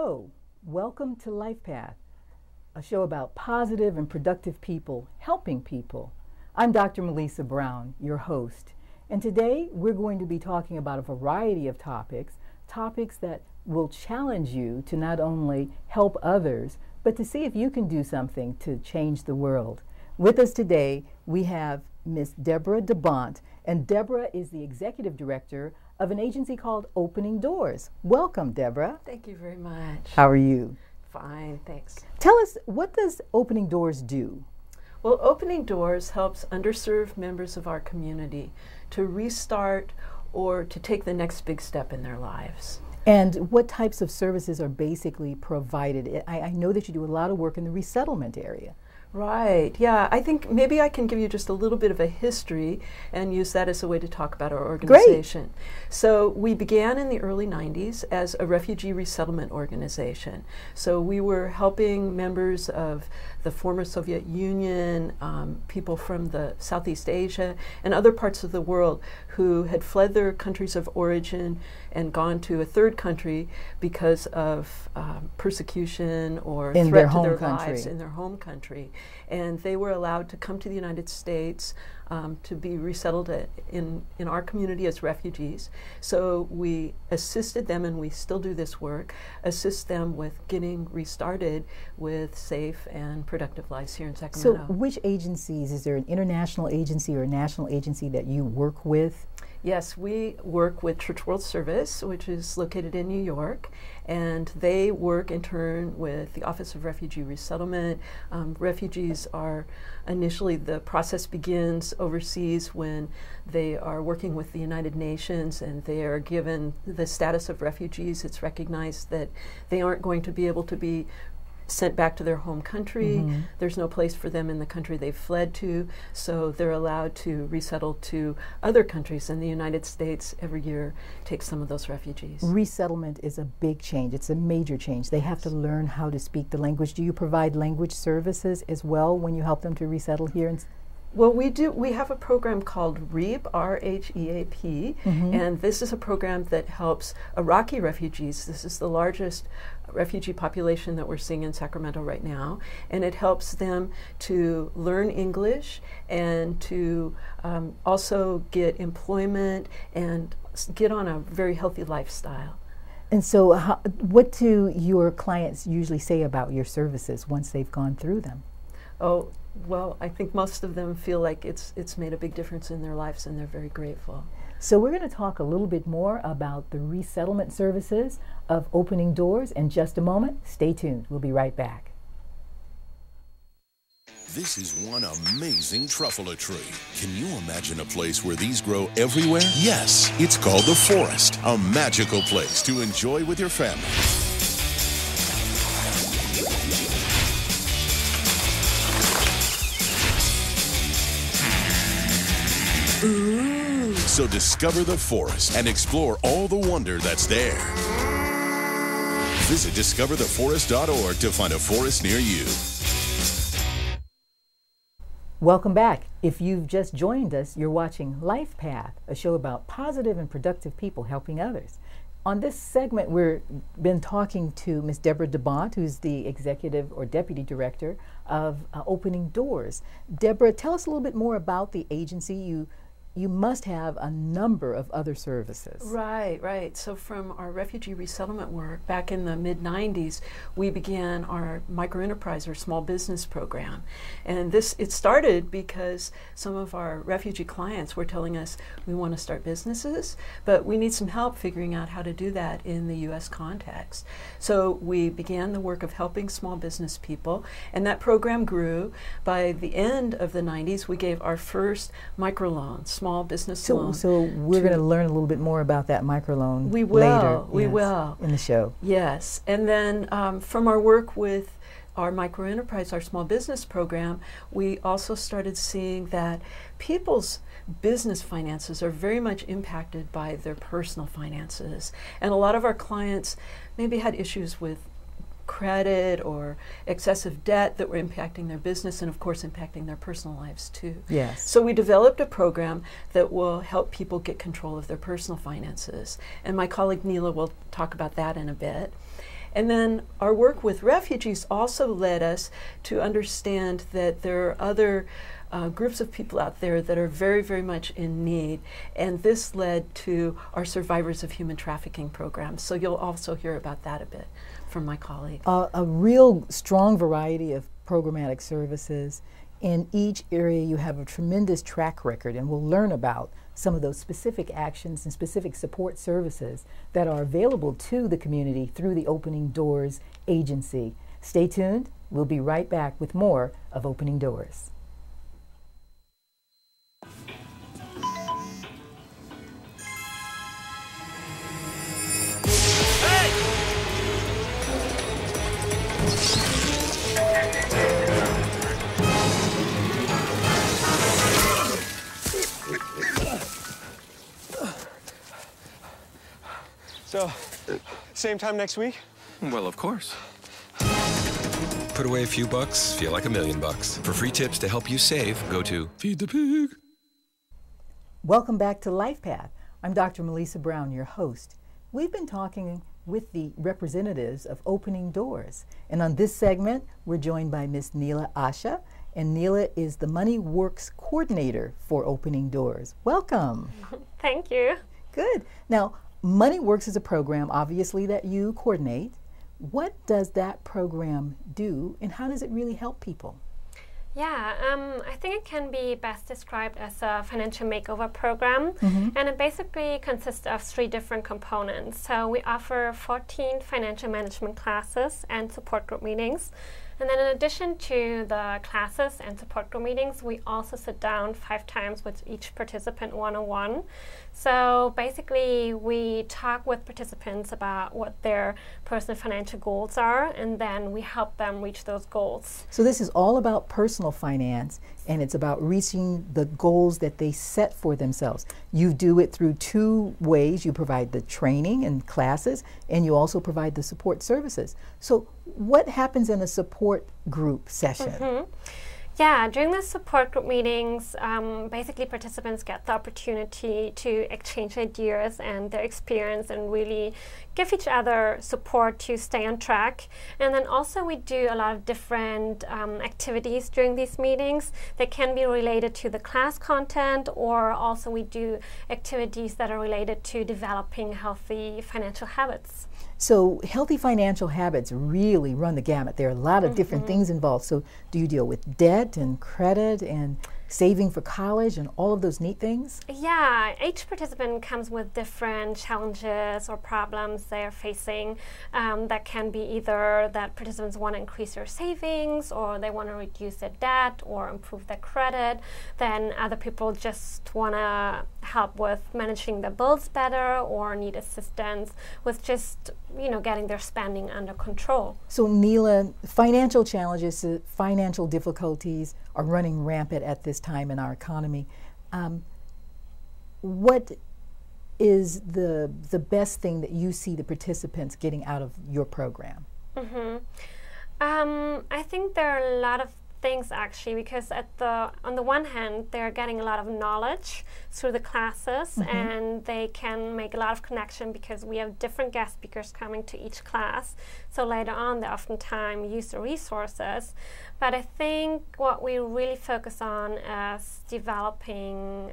Hello, welcome to Life Path, a show about positive and productive people helping people. I'm Dr. Melissa Brown, your host, and today we're going to be talking about a variety of topics that will challenge you to not only help others, but to see if you can do something to change the world. With us today, we have Miss Debra DeBondt, and Debra is the executive director of an agency called Opening Doors. Welcome, Debra. Thank you very much. How are you? Fine, thanks. Tell us, what does Opening Doors do? Well, Opening Doors helps underserved members of our community to restart or to take the next big step in their lives. And what types of services are basically provided? I know that you do a lot of work in the resettlement area. Right, yeah. I think maybe I can give you just a little bit of a history and use that as a way to talk about our organization. Great. So we began in the early 90s as a refugee resettlement organization. So we were helping members of the former Soviet Union, people from the Southeast Asia and other parts of the world who had fled their countries of origin and gone to a third country because of persecution or threat to their lives in their home country. And they were allowed to come to the United States to be resettled in our community as refugees. So we assisted them, and we still do this work, assist them with getting restarted with safe and productive lives here in Sacramento. So which agencies, is there an international agency or a national agency that you work with? Yes, we work with Church World Service, which is located in New York, and they work in turn with the Office of Refugee Resettlement. Refugees are initially, the process begins overseas when they are working with the United Nations and they are given the status of refugees. It's recognized that they aren't going to be able to be sent back to their home country. Mm-hmm. There's no place for them in the country they've fled to, so they're allowed to resettle to other countries, and the United States every year takes some of those refugees. Resettlement is a big change. It's a major change. They have to learn how to speak the language. Do you provide language services as well when you help them to resettle here? Well, we do. We have a program called RHEAP, R-H-E-A-P, mm-hmm. and this is a program that helps Iraqi refugees. This is the largest refugee population that we're seeing in Sacramento right now, and it helps them to learn English and to also get employment and get on a very healthy lifestyle. And so what do your clients usually say about your services once they've gone through them? Oh, well, I think most of them feel like it's made a big difference in their lives, and they're very grateful. So we're going to talk a little bit more about the resettlement services of Opening Doors in just a moment. Stay tuned. We'll be right back. This is one amazing truffula tree. Can you imagine a place where these grow everywhere? Yes, it's called the forest, a magical place to enjoy with your family. Ooh. So discover the forest and explore all the wonder that's there. Visit discovertheforest.org to find a forest near you. Welcome back. If you've just joined us, you're watching Life Path, a show about positive and productive people helping others. On this segment, we've been talking to Ms. Debra DeBondt, who's the executive or deputy director of Opening Doors. Debra, tell us a little bit more about the agency. You must have a number of other services. Right, right. So from our refugee resettlement work back in the mid-90s, we began our microenterprise or small business program. And it started because some of our refugee clients were telling us, we want to start businesses, but we need some help figuring out how to do that in the U.S. context. So we began the work of helping small business people, and that program grew. By the end of the 90s, we gave our first microloan, small business loan. So we're going to learn a little bit more about that microloan later. We will. In the show. Yes. And then from our work with our microenterprise, our small business program, we also started seeing that people's business finances are very much impacted by their personal finances. And a lot of our clients maybe had issues with credit or excessive debt that were impacting their business and of course impacting their personal lives too. Yes. So we developed a program that will help people get control of their personal finances. And my colleague Neela will talk about that in a bit. And then our work with refugees also led us to understand that there are other groups of people out there that are very, very much in need. And this led to our Survivors of Human Trafficking program. So you'll also hear about that a bit from my colleague. A real strong variety of programmatic services. In each area you have a tremendous track record, and we'll learn about some of those specific actions and specific support services that are available to the community through the Opening Doors agency. Stay tuned. We'll be right back with more of Opening Doors. So, same time next week? Well, of course. Put away a few bucks, feel like $1 million. For free tips to help you save, go to Feed the Pig. Welcome back to Life Path. I'm Dr. Melissa Brown, your host. We've been talking with the representatives of Opening Doors. And on this segment, we're joined by Ms. Neela Asha. And Neela is the Money Works Coordinator for Opening Doors. Welcome. Thank you. Good. Now, Money Works is a program, obviously, that you coordinate. What does that program do, and how does it really help people? Yeah, I think it can be best described as a financial makeover program, and it basically consists of 3 different components. So we offer 14 financial management classes and support group meetings. And then in addition to the classes and support group meetings, we also sit down 5 times with each participant one-on-one. So basically, we talk with participants about what their personal financial goals are, and then we help them reach those goals. So this is all about personal finance, and it's about reaching the goals that they set for themselves. You do it through 2 ways. You provide the training and classes, and you also provide the support services. So what happens in a support group session? Yeah, during the support group meetings, basically participants get the opportunity to exchange ideas and their experience and really give each other support to stay on track. And then also we do a lot of different activities during these meetings that can be related to the class content, or also we do activities that are related to developing healthy financial habits. So healthy financial habits really run the gamut. There are a lot of different things involved. So do you deal with debt and credit and saving for college and all of those neat things? Yeah, each participant comes with different challenges or problems they're facing. That can be either that participants want to increase their savings, or they want to reduce their debt or improve their credit. Then other people just want to help with managing their bills better, or need assistance with just, you know, getting their spending under control. So Neela, financial challenges, financial difficulties are running rampant at this time in our economy. What is the best thing that you see the participants getting out of your program? I think there are a lot of things actually, because on the one hand they're getting a lot of knowledge through the classes, and they can make a lot of connection because we have different guest speakers coming to each class. So later on they oftentimes use the resources. But I think what we really focus on is developing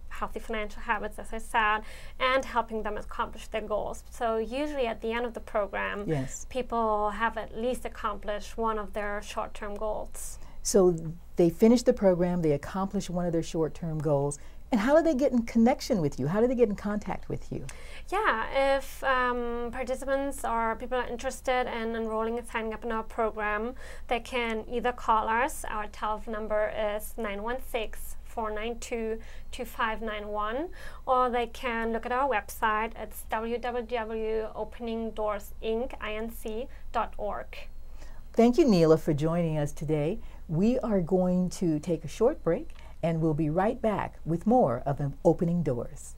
healthy financial habits, as I said, and helping them accomplish their goals. So usually at the end of the program, people have at least accomplished one of their short-term goals. So they finish the program, they accomplish one of their short-term goals, and how do they get in connection with you? How do they get in contact with you? Yeah, if participants or people are interested in enrolling and signing up in our program, they can either call us. Our telephone number is 916-492-2591, or they can look at our website. It's www.openingdoorsinc.org. Thank you, Neela, for joining us today. We are going to take a short break, and we'll be right back with more of Opening Doors.